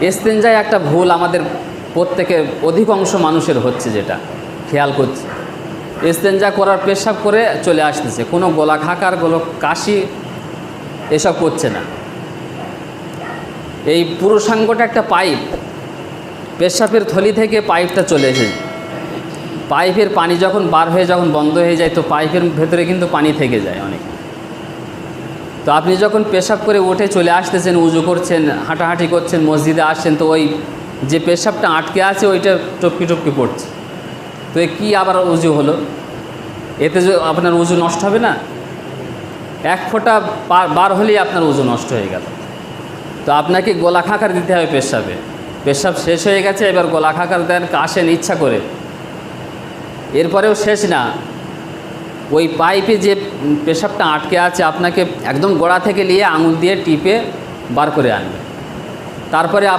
ইস্তেঞ্জায় একটা ভুল আমাদের প্রত্যেকের অধিকাংশ মানুষের হচ্ছে, যেটা খেয়াল করছি, ইস্তেঞ্জা করার পেশাব করে চলে আসতেছে, কোনো গলা খাকার কাশি এসব করছে না। এই পুরুষাঙ্গটা একটা পাইপ, পেশাবের থলি থেকে পাইপটা চলে এসেছে, পাইপের পানি যখন বার হয়ে যখন বন্ধ হয়ে যায় তো পাইপের ভেতরে কিন্তু পানি থেকে যায় অনেক। তো আপনি যখন পেশাব করে উঠে চলে আসতেছেন, উজু করছেন, হাঁটাহাঁটি করছেন, মসজিদে আসছেন, তো ওই যে পেশাবটা আটকে আছে ওইটা টপকি টপকি পড়ছে, তো কি আবার উজু হলো? এতে যে আপনার উজু নষ্ট হবে না? এক ফোঁটা বার হলেই আপনার উজু নষ্ট হয়ে গেল। তো আপনাকে গলা খাকার দিতে হবে পেশাবে, পেশাব শেষ হয়ে গেছে, এবার গলা খাকার দেন, আসেন ইচ্ছা করে। এরপরেও শেষ না, ওই পাইপে যে পেশাবটা আটকে আছে আপনাকে একদম গোড়া থেকে নিয়ে আঙুল দিয়ে টিপে বার করে আনবে, তারপরে